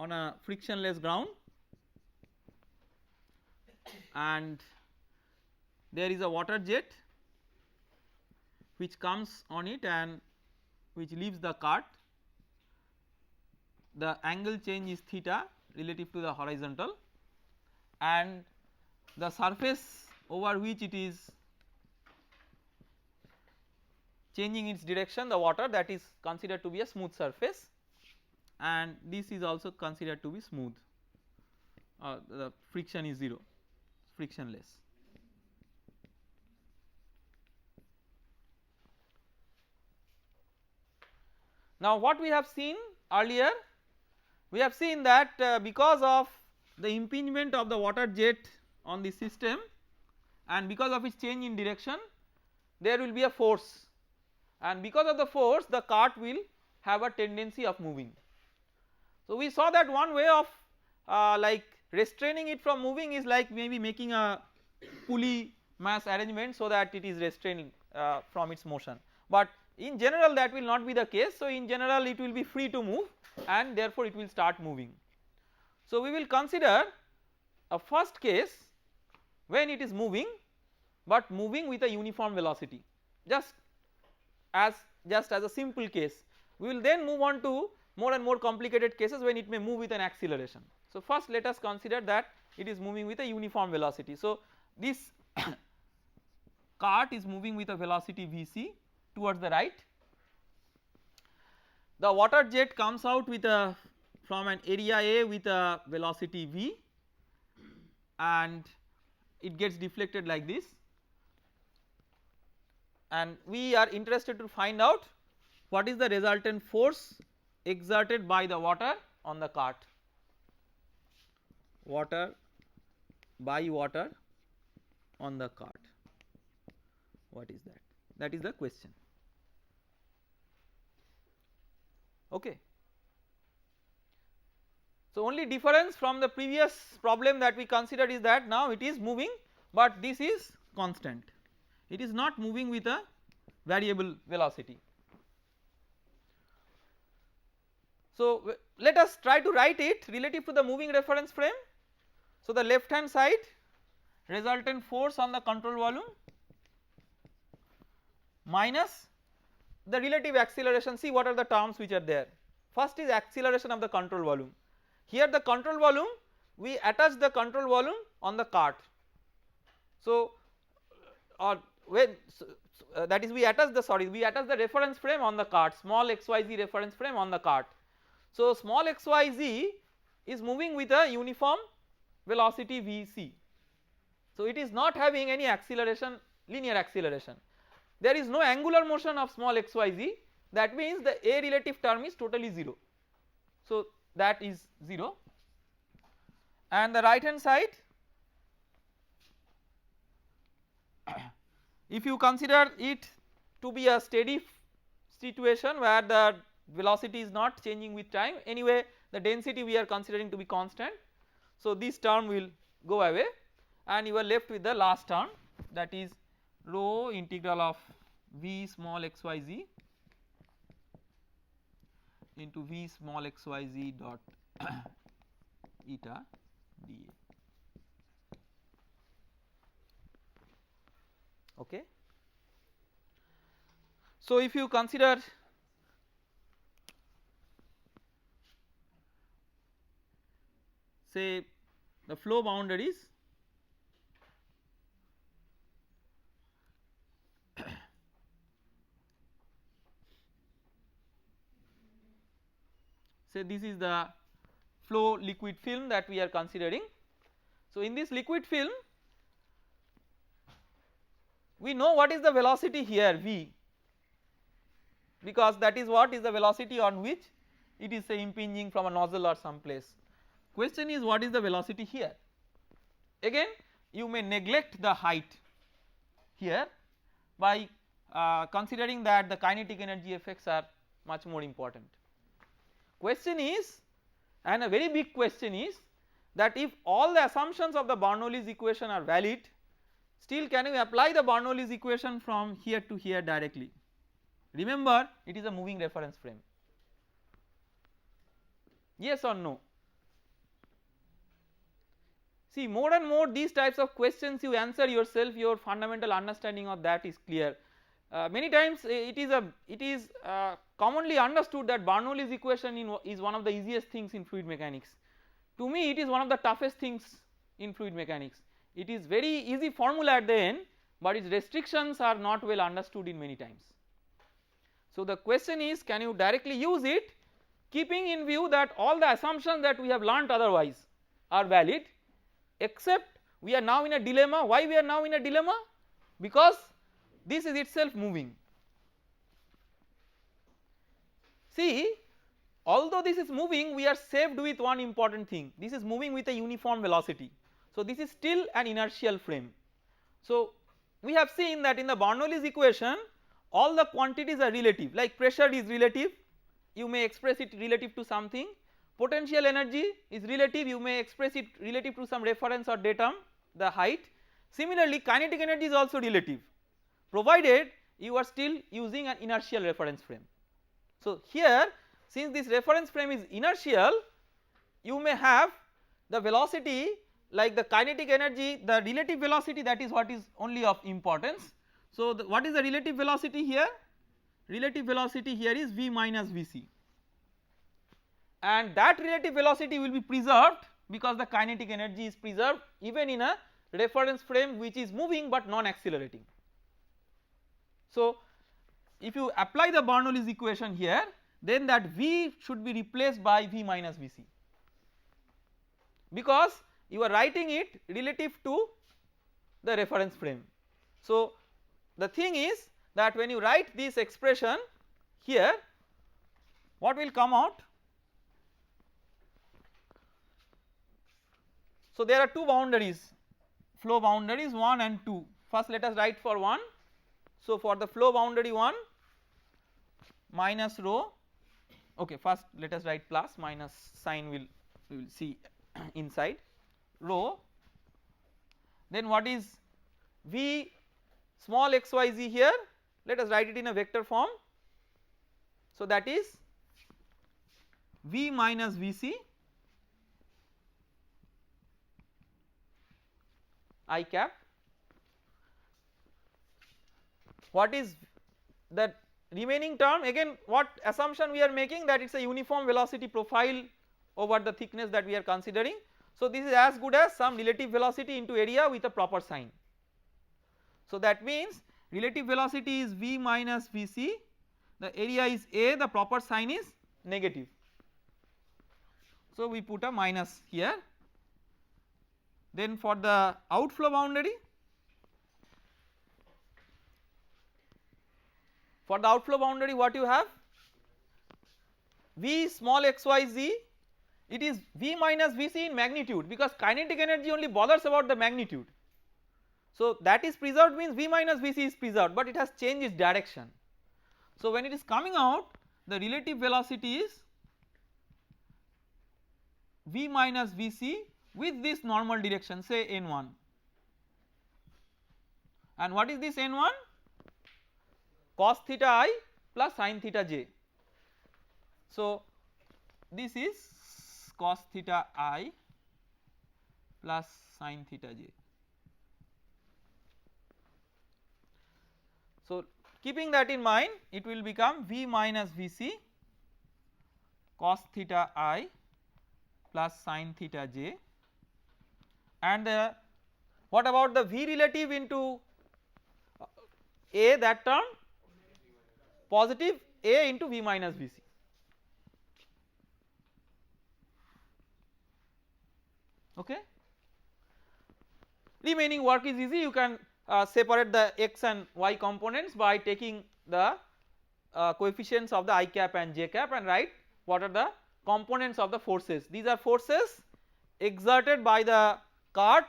on a frictionless ground, and there is a water jet which comes on it and which leaves the cart. The angle change is theta relative to the horizontal, and the surface over which it is changing its direction, the water, that is considered to be a smooth surface, and this is also considered to be smooth, the friction is 0, frictionless. Now what we have seen earlier, we have seen that because of the impingement of the water jet on the system and because of its change in direction, there will be a force, and because of the force the cart will have a tendency of moving. So we saw that one way of like restraining it from moving is like maybe making a pulley mass arrangement so that it is restrained from its motion, but in general that will not be the case. So in general it will be free to move and therefore it will start moving. So we will consider a first case when it is moving, but moving with a uniform velocity, just as a simple case. We will then move on to more and more complicated cases when it may move with an acceleration. So first let us consider that it is moving with a uniform velocity. So this cart is moving with a velocity Vc towards the right. The water jet comes out with a from an area A with a velocity V, and it gets deflected like this, and we are interested to find out what is the resultant force exerted by the water on the cart, water on the cart. What is that? That is the question. Okay. So only difference from the previous problem that we considered is that now it is moving, but this is constant, it is not moving with a variable velocity. So let us try to write it relative to the moving reference frame. So the left hand side, resultant force on the control volume minus the relative acceleration. See what are the terms which are there. First is acceleration of the control volume. Here the control volume, we attach the control volume on the cart. So that is we attach the reference frame on the cart, small xyz reference frame on the cart. So small xyz is moving with a uniform velocity Vc. So it is not having any acceleration, linear acceleration. There is no angular motion of small xyz, that means the A relative term is totally 0. So that is 0, and the right hand side, if you consider it to be a steady situation where the velocity is not changing with time, anyway the density we are considering to be constant, so this term will go away and you are left with the last term, that is rho integral of V small xyz into V small xyz dot eta dA. Okay. So if you consider say the flow boundaries, say this is the flow liquid film that we are considering. So in this liquid film we know what is the velocity here V, because that is what is the velocity on which it is say impinging from a nozzle or some place. Question is what is the velocity here? Again you may neglect the height here by considering that the kinetic energy effects are much more important. Question is, and a very big question is, that if all the assumptions of the Bernoulli's equation are valid, still can we apply the Bernoulli's equation from here to here directly? Remember it is a moving reference frame. Yes or no? See, more and more these types of questions you answer yourself, your fundamental understanding of that is clear. Many times it is commonly understood that Bernoulli's equation is one of the easiest things in fluid mechanics. To me it is one of the toughest things in fluid mechanics. It is very easy formula at the end, but its restrictions are not well understood in many times. So the question is, can you directly use it keeping in view that all the assumptions that we have learnt otherwise are valid, except we are now in a dilemma. Why we are now in a dilemma? Because this is itself moving. See, although this is moving, we are saved with one important thing. This is moving with a uniform velocity. So this is still an inertial frame. So we have seen that in the Bernoulli's equation all the quantities are relative, like pressure is relative, you may express it relative to something, potential energy is relative, you may express it relative to some reference or datum, the height. Similarly kinetic energy is also relative, provided you are still using an inertial reference frame. So here, since this reference frame is inertial, you may have the velocity like the kinetic energy, the relative velocity, that is what is only of importance. So what is the relative velocity here? Relative velocity here is v minus vc, and that relative velocity will be preserved because the kinetic energy is preserved even in a reference frame which is moving but non accelerating. So if you apply the Bernoulli's equation here, then that v should be replaced by v minus vc, because you are writing it relative to the reference frame. So the thing is that when you write this expression here, what will come out? So there are two boundaries, flow boundaries 1 and 2. First let us write for 1. So for the flow boundary 1, minus rho, okay, first let us write plus, minus sign we will see inside, rho, then what is v small xyz here, let us write it in a vector form. So that is v minus vc I cap. What is the remaining term? Again, what assumption we are making, that it is a uniform velocity profile over the thickness that we are considering. So this is as good as some relative velocity into area with a proper sign. So that means relative velocity is v minus vc, the area is a, the proper sign is negative. So we put a minus here. Then for the outflow boundary, for the outflow boundary what you have, v small xyz, it is v minus vc in magnitude, because kinetic energy only bothers about the magnitude. So that is preserved means v minus vc is preserved, but it has changed its direction. So when it is coming out, the relative velocity is v minus vc with this normal direction, say n1, and what is this n1? Cos theta I plus sin theta j. So this is cos theta I plus sin theta j. So keeping that in mind, it will become v minus vc cos theta I plus sin theta j, and what about the v relative into a, that term, positive a into v minus vc. Okay, remaining work is easy, you can separate the x and y components by taking the coefficients of the I cap and j cap and write what are the components of the forces. These are forces exerted by the cart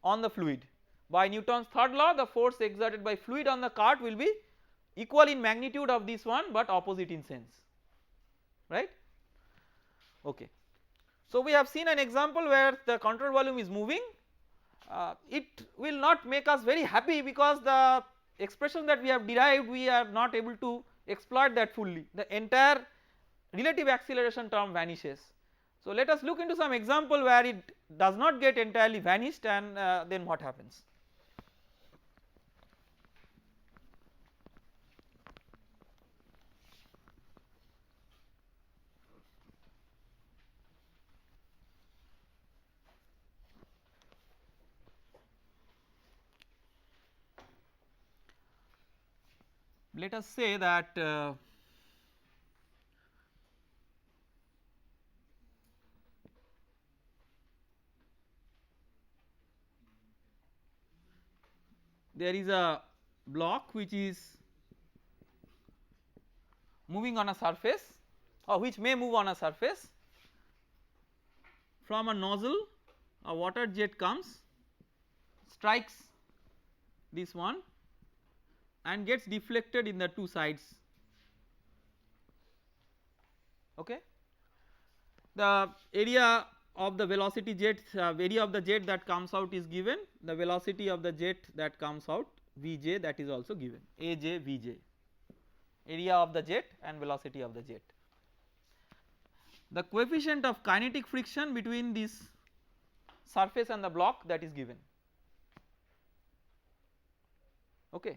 on the fluid. By Newton's third law, the force exerted by fluid on the cart will be equal in magnitude of this one but opposite in sense, right. Okay. So we have seen an example where the control volume is moving. It will not make us very happy because the expression that we have derived, we are not able to exploit that fully, the entire relative acceleration term vanishes, So let us look into some example where it does not get entirely vanished, and then what happens. Let us say that there is a block which is moving on a surface, or which may move on a surface. From a nozzle a water jet comes, strikes this one and gets deflected in the two sides. Okay. The area of the velocity jet, area of the jet that comes out is given, the velocity of the jet that comes out Vj, that is also given, Aj Vj, area of the jet and velocity of the jet. The coefficient of kinetic friction between this surface and the block, that is given. Okay.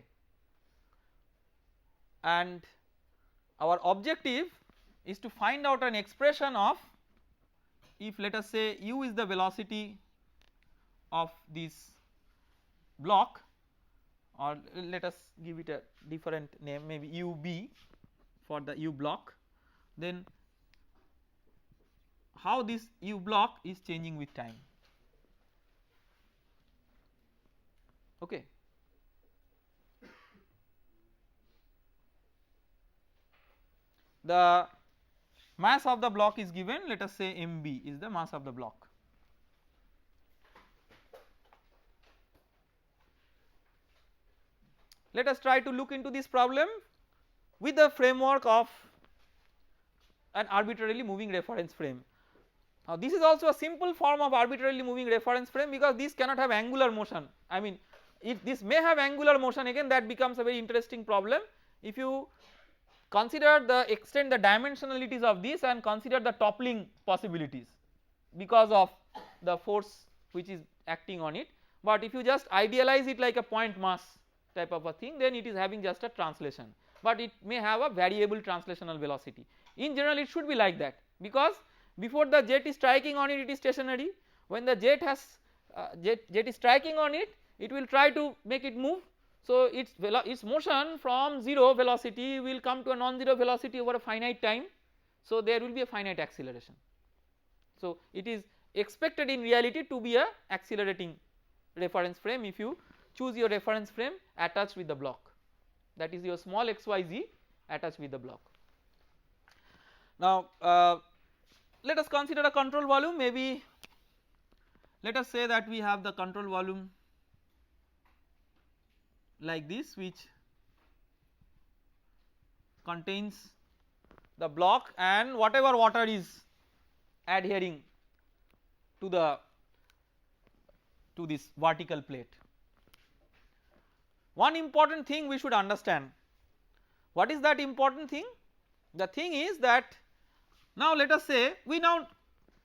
And our objective is to find out an expression of, if let us say u is the velocity of this block, or let us give it a different name, maybe ub for the u block, then how this u block is changing with time. Okay. The mass of the block is given, let us say mb is the mass of the block. Let us try to look into this problem with the framework of an arbitrarily moving reference frame. Now this is also a simple form of arbitrarily moving reference frame, because this cannot have angular motion. I mean, if this may have angular motion, again that becomes a very interesting problem. If you consider the extent, the dimensionalities of this, and consider the toppling possibilities because of the force which is acting on it, but if you just idealize it like a point mass type of a thing, then it is having just a translation, but it may have a variable translational velocity. In general it should be like that, because before the jet is striking on it, it is stationary. When the jet has jet is striking on it, it will try to make it move. So its motion from 0 velocity will come to a non-zero velocity over a finite time. So there will be a finite acceleration. So it is expected in reality to be a accelerating reference frame if you choose your reference frame attached with the block, that is your small xyz attached with the block. Now let us consider a control volume. Maybe let us say that we have the control volume like this, which contains the block and whatever water is adhering to this vertical plate. One important thing we should understand. What is that important thing? The thing is that now let us say we now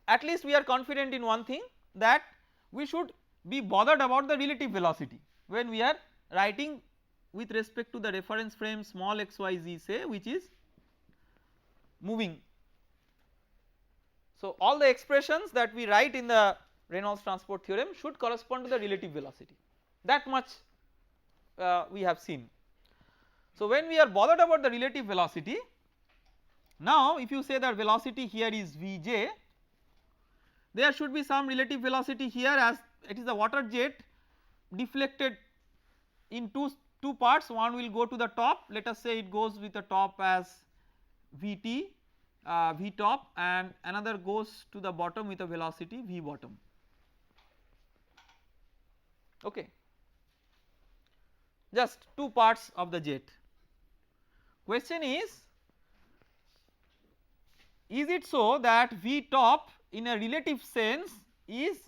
at least we are confident in one thing, that we should be bothered about the relative velocity when we are writing with respect to the reference frame small xyz, say, which is moving. So all the expressions that we write in the Reynolds transport theorem should correspond to the relative velocity, that much we have seen. So when we are bothered about the relative velocity, now if you say that velocity here is Vj, there should be some relative velocity here, as it is a water jet deflected in two parts. One will go to the top, let us say it goes with the top as Vt, V top, and another goes to the bottom with a velocity V bottom. Okay, just two parts of the jet. Question is it so that V top in a relative sense is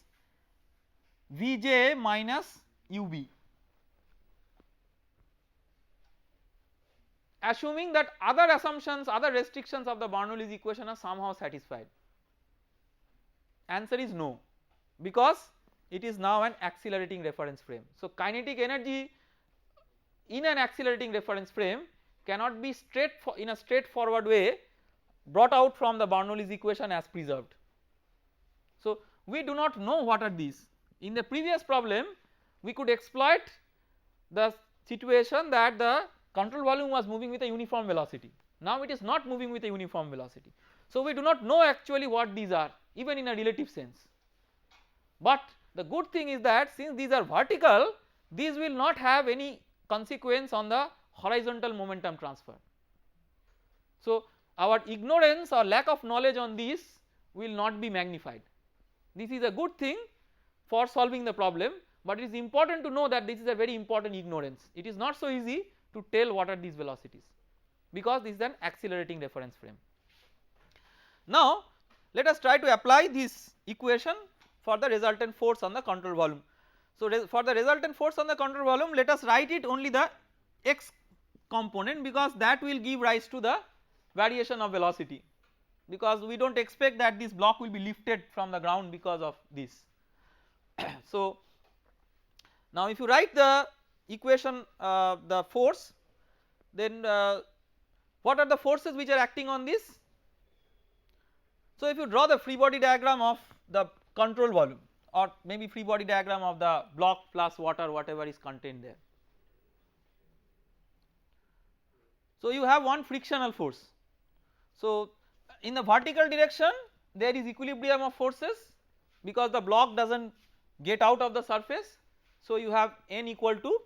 Vj minus Ub, assuming that other assumptions, other restrictions of the Bernoulli's equation are somehow satisfied. answer is no, because it is now an accelerating reference frame. So kinetic energy in an accelerating reference frame cannot be in a straightforward way brought out from the Bernoulli's equation as preserved. So we do not know what are these. In the previous problem we could exploit the situation that the control volume was moving with a uniform velocity. Now it is not moving with a uniform velocity. So we do not know actually what these are even in a relative sense. But the good thing is that since these are vertical, these will not have any consequence on the horizontal momentum transfer. So our ignorance or lack of knowledge on these will not be magnified. This is a good thing for solving the problem, but it is important to know that this is a very important ignorance. It is not so easy to tell what are these velocities, because this is an accelerating reference frame. Now let us try to apply this equation for the resultant force on the control volume. So for the resultant force on the control volume, let us write it only the x component, because that will give rise to the variation of velocity, because we do not expect that this block will be lifted from the ground because of this. So now if you write the equation the force, then what are the forces which are acting on this? So if you draw the free body diagram of the control volume, or maybe free body diagram of the block plus water, whatever is contained there. So you have one frictional force. So in the vertical direction there is equilibrium of forces, because the block does not get out of the surface. So you have N equal to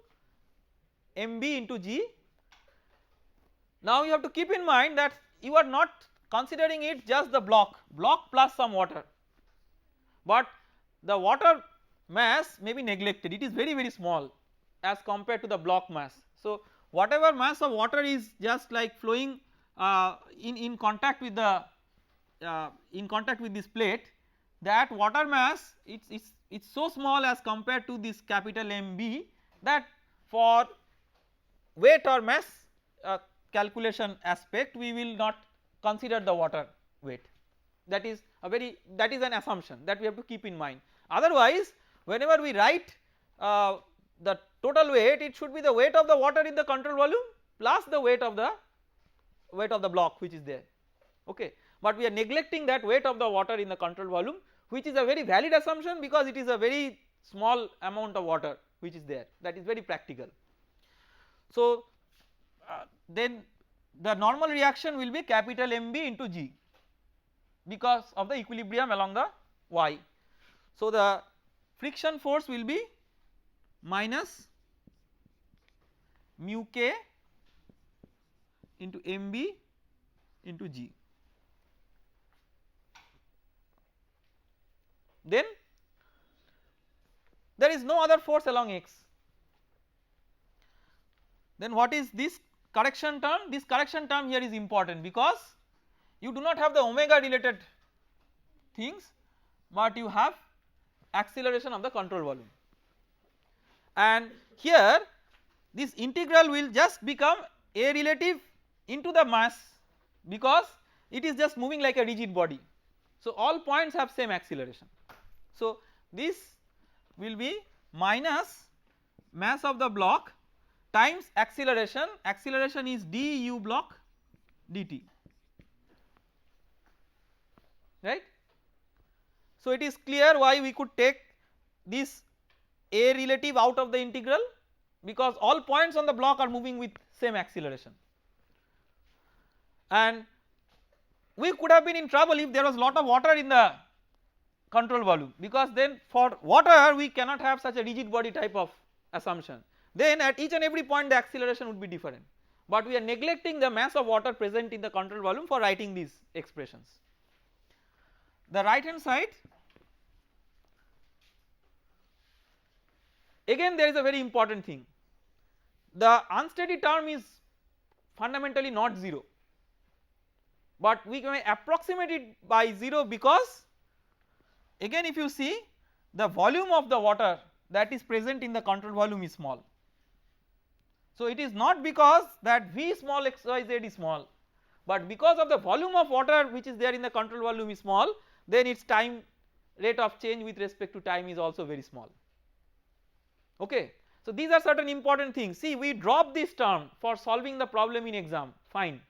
mb into g. Now you have to keep in mind that you are not considering it just the block plus some water, but the water mass may be neglected, it is very small as compared to the block mass. So whatever mass of water is just like flowing in contact with the this plate, that water mass it's so small as compared to this capital MB, that for weight or mass calculation aspect we will not consider the water weight. That is an assumption that we have to keep in mind. Otherwise whenever we write the total weight, it should be the weight of the water in the control volume plus the weight of the block which is there, okay. But we are neglecting that weight of the water in the control volume, which is a very valid assumption, because it is a very small amount of water which is there, that is very practical. So then the normal reaction will be capital MB into G because of the equilibrium along the Y. So the friction force will be minus mu K into MB into G. Then there is no other force along X. Then what is this correction term? This correction term here is important, because you do not have the omega related things, but you have acceleration of the control volume, and here this integral will just become A relative into the mass, because it is just moving like a rigid body. So all points have same acceleration. So this will be minus mass of the block times acceleration, acceleration is d u block dt, right. So it is clear why we could take this A relative out of the integral, because all points on the block are moving with same acceleration, and we could have been in trouble if there was lot of water in the control volume, because then for water we cannot have such a rigid body type of assumption, then at each and every point the acceleration would be different, but we are neglecting the mass of water present in the control volume for writing these expressions. The right hand side, again there is a very important thing, the unsteady term is fundamentally not 0, but we can approximate it by 0, because again if you see the volume of the water that is present in the control volume is small. So it is not because that V small xyz is small, but because of the volume of water which is there in the control volume is small, then its time rate of change with respect to time is also very small. Okay. So these are certain important things. See, we drop this term for solving the problem in exam, fine.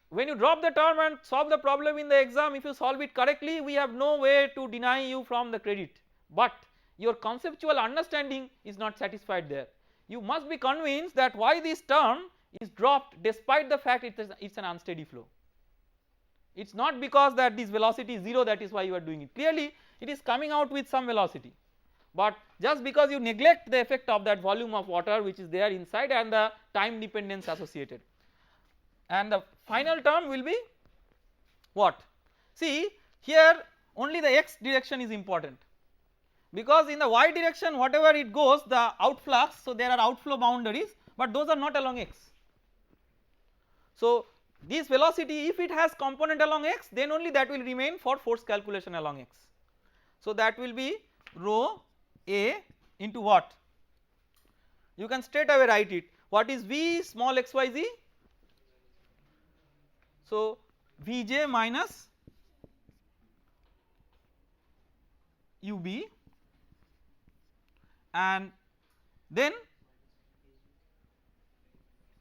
When you drop the term and solve the problem in the exam, if you solve it correctly, we have no way to deny you from the credit, but your conceptual understanding is not satisfied there. You must be convinced that why this term is dropped despite the fact it is an unsteady flow. It is not because that this velocity is 0, that is why you are doing it. Clearly it is coming out with some velocity, but just because you neglect the effect of that volume of water which is there inside and the time dependence associated, and the final term will be what? See, here only the x direction is important, because in the y direction whatever it goes the outflux, so there are outflow boundaries, but those are not along x. So this velocity, if it has component along x, then only that will remain for force calculation along x. So that will be rho a into what? You can straight away write it, what is V small xyz? So Vj minus ub, and then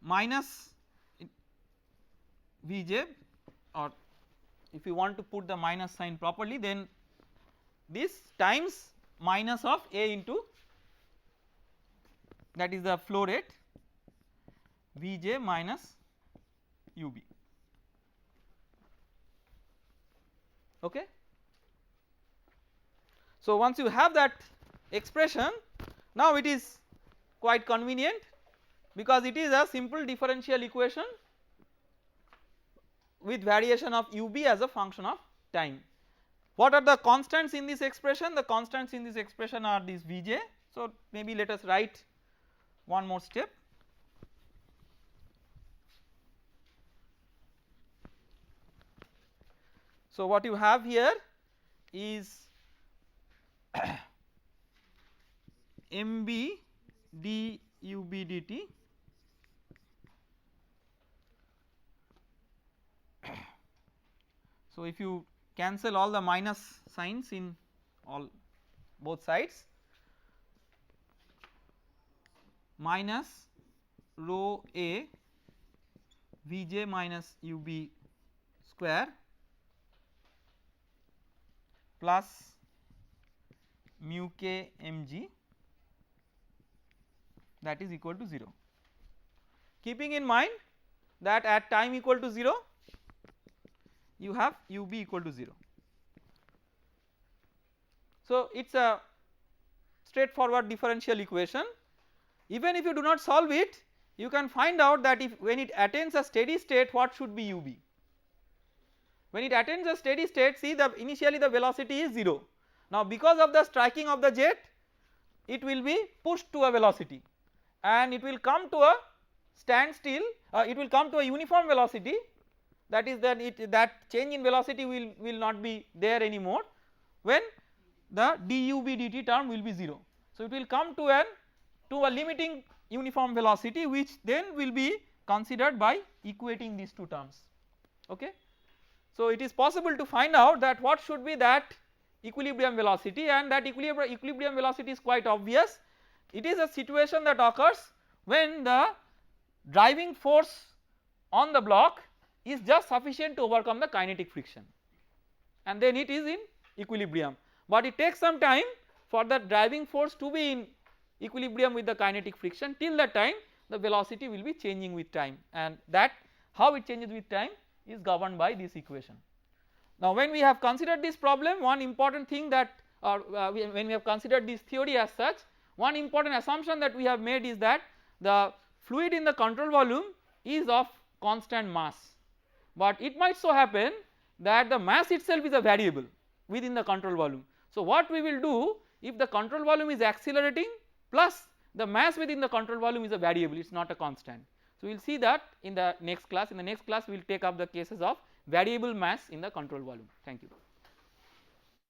minus Vj, or if you want to put the minus sign properly, then this times minus of A into, that is the flow rate, Vj minus ub. Okay. So once you have that expression, now it is quite convenient, because it is a simple differential equation with variation of ub as a function of time. What are the constants in this expression? The constants in this expression are this Vj. So maybe let us write one more step. So what you have here is mb dub dt so if you cancel all the minus signs in both sides, minus rho a Vj minus ub square plus mu k mg, that is equal to 0, keeping in mind that at time equal to 0 you have ub equal to 0. So it is a straightforward differential equation. Even if you do not solve it, you can find out that if when it attains a steady state, what should be ub. When it attains a steady state, see, the initially the velocity is 0. Now because of the striking of the jet, it will be pushed to a velocity and it will come to a standstill, it will come to a uniform velocity, that is that change in velocity will not be there anymore when the dub dt term will be 0. So it will come to a limiting uniform velocity, which then will be considered by equating these two terms. Okay. So it is possible to find out that what should be that equilibrium velocity, and that equilibrium velocity is quite obvious. It is a situation that occurs when the driving force on the block is just sufficient to overcome the kinetic friction, and then it is in equilibrium, but it takes some time for the driving force to be in equilibrium with the kinetic friction. Till that time the velocity will be changing with time, and that how it changes with time is governed by this equation. Now when we have considered this problem, one important thing that when we have considered this theory as such, one important assumption that we have made is that the fluid in the control volume is of constant mass, but it might so happen that the mass itself is a variable within the control volume. So what we will do, if the control volume is accelerating plus the mass within the control volume is a variable, it is not a constant. So we will see that in the next class. In the next class we will take up the cases of variable mass in the control volume. Thank you.